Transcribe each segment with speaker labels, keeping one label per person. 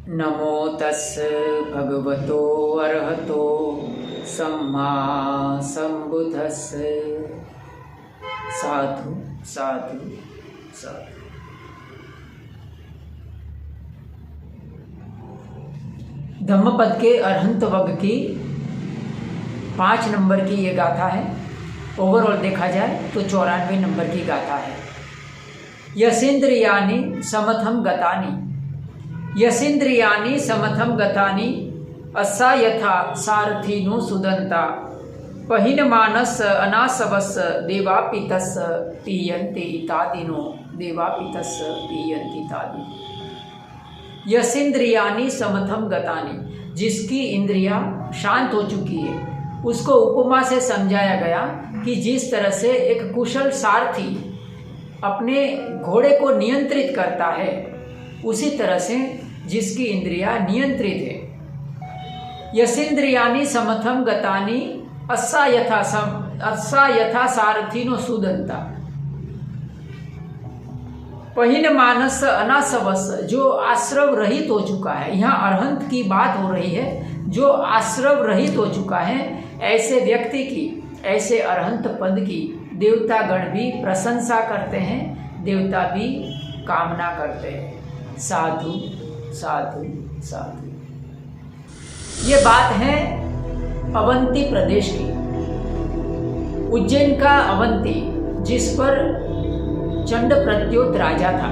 Speaker 1: नमो तस् भगवतो अरहतो सम्मा सम्बुद्धस्स। साधु साधु साधु। धम्मपद के अरहंत वर्ग की 5 नंबर की ये गाथा है। ओवरऑल देखा जाए तो 94 नंबर की गाथा है। यसेन्द्रियानि समथम गतानि, यसेन्द्रियानि समथम गतानि, अस्सा यथा सारथिनो सुदंता, पहिनमानस अनासवस देवापितस पीयन्ते इतादिनो, देवापितस पीयन्ते इतादि। यसेन्द्रियानि समथम गतानि, जिसकी इंद्रियां शांत हो चुकी है, उसको उपमा से समझाया गया कि जिस तरह से एक कुशल सारथी अपने घोड़े को नियंत्रित करता है, उसी तरह से जिसकी इंद्रियां नियंत्रित है। यसेन्द्रियानि समथम गतानि, अस्सा यथा सारथिनो सुदंता, पहिन मानस अनासवस, जो आश्रव रहित हो चुका है। यहाँ अरहंत की बात हो रही है, जो आश्रव रहित हो चुका है, ऐसे व्यक्ति की, ऐसे अरहंत पद की देवता गण भी प्रशंसा करते हैं, देवता भी कामना करते हैं। साधु साधु साधु। ये बात है अवंती प्रदेश की, उज्जैन का अवंती, जिस पर चंड प्रद्योत राजा था।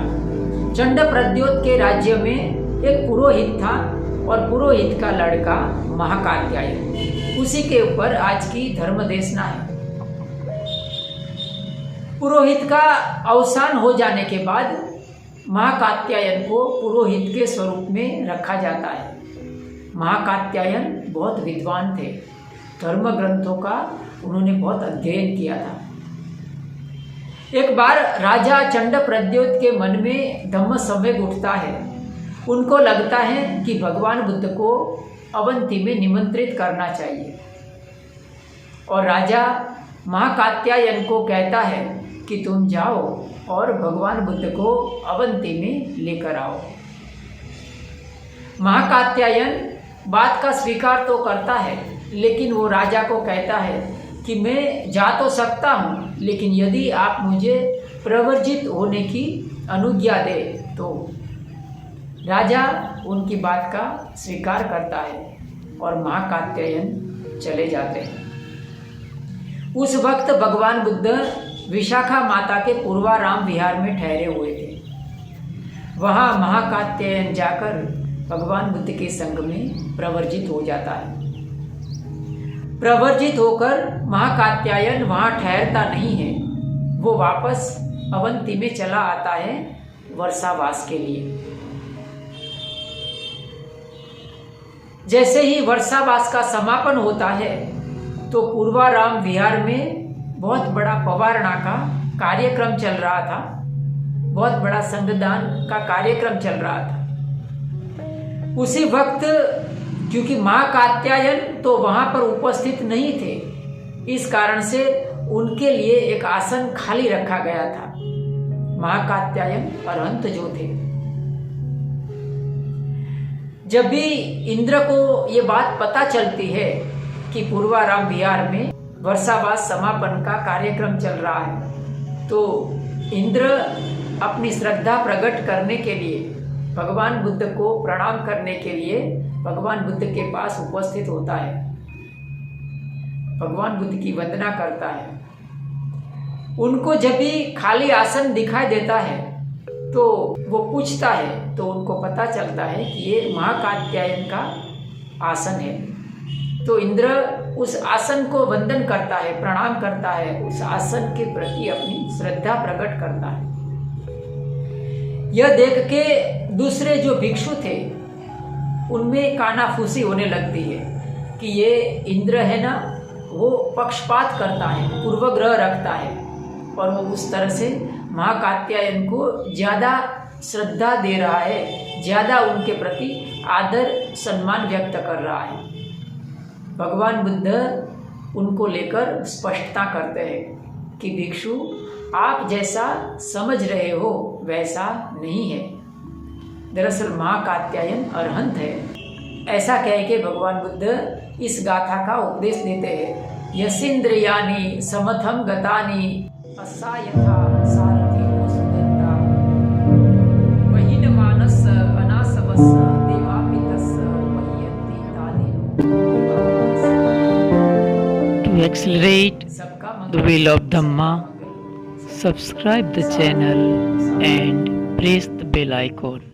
Speaker 1: चंड प्रद्योत के राज्य में एक पुरोहित था और पुरोहित का लड़का महाकात्यायन, उसी के ऊपर आज की धर्म देशना है। पुरोहित का अवसान हो जाने के बाद महाकात्यायन को पुरोहित के स्वरूप में रखा जाता है। महाकात्यायन बहुत विद्वान थे, धर्म ग्रंथों का उन्होंने बहुत अध्ययन किया था। एक बार राजा चंड प्रद्योत के मन में धम्म संवेग उठता है। उनको लगता है कि भगवान बुद्ध को अवंती में निमंत्रित करना चाहिए, और राजा महाकात्यायन को कहता है कि तुम जाओ और भगवान बुद्ध को अवंती में लेकर आओ। महाकात्यायन बात का स्वीकार तो करता है, लेकिन वो राजा को कहता है कि मैं जा तो सकता हूँ, लेकिन यदि आप मुझे प्रवर्जित होने की अनुज्ञा दे तो। राजा उनकी बात का स्वीकार करता है और महाकात्यायन चले जाते हैं। उस वक्त भगवान बुद्ध विशाखा माता के पूर्वाराम विहार में ठहरे हुए थे। वहाँ महाकात्यायन जाकर भगवान बुद्ध के संग में प्रवर्जित हो जाता है। प्रवर्जित होकर महाकात्यायन वहाँ ठहरता नहीं है, वो वापस अवंती में चला आता है वर्षावास के लिए। जैसे ही वर्षावास का समापन होता है तो पूर्वाराम विहार में बहुत बड़ा पवारणा का कार्यक्रम चल रहा था, बहुत बड़ा संगदान का कार्यक्रम चल रहा था। उसी वक्त क्योंकि महाकात्यायन तो वहां पर उपस्थित नहीं थे, इस कारण से उनके लिए एक आसन खाली रखा गया था। महाकात्यायन अरहंत जो थे, जब भी इंद्र को ये बात पता चलती है कि पूर्वाराम विहार में वर्षावास समापन का कार्यक्रम चल रहा है, तो इंद्र अपनी श्रद्धा प्रकट करने के लिए, भगवान बुद्ध को प्रणाम करने के लिए भगवान बुद्ध के पास उपस्थित होता है, भगवान बुद्ध की वंदना करता है। उनको जब भी खाली आसन दिखाई देता है तो वो पूछता है, तो उनको पता चलता है कि ये महाकात्यायन का आसन है। तो इंद्र उस आसन को वंदन करता है, प्रणाम करता है, उस आसन के प्रति अपनी श्रद्धा प्रकट करता है। यह देख के दूसरे जो भिक्षु थे उनमें कानाफूसी होने लगती है कि ये इंद्र है ना, वो पक्षपात करता है, पूर्वग्रह रखता है, और वो उस तरह से महाकात्यायन को ज़्यादा श्रद्धा दे रहा है, ज़्यादा उनके प्रति आदर सम्मान व्यक्त कर रहा है। भगवान बुद्ध उनको लेकर स्पष्टता करते हैं कि भिक्षु, आप जैसा समझ रहे हो वैसा नहीं है। दरअसल माँ कात्यायन अरहंत है। ऐसा कह के भगवान बुद्ध इस गाथा का उपदेश देते हैं। यसीन्द्रियानि समथम गतानि असा यथा सारथि सुदत्ता वहीन मानस अनासवस देवापितस वह्यन्ति तादिनो।
Speaker 2: To accelerate
Speaker 1: सबका
Speaker 2: the wheel of Dhamma, subscribe the channel and press the bell icon.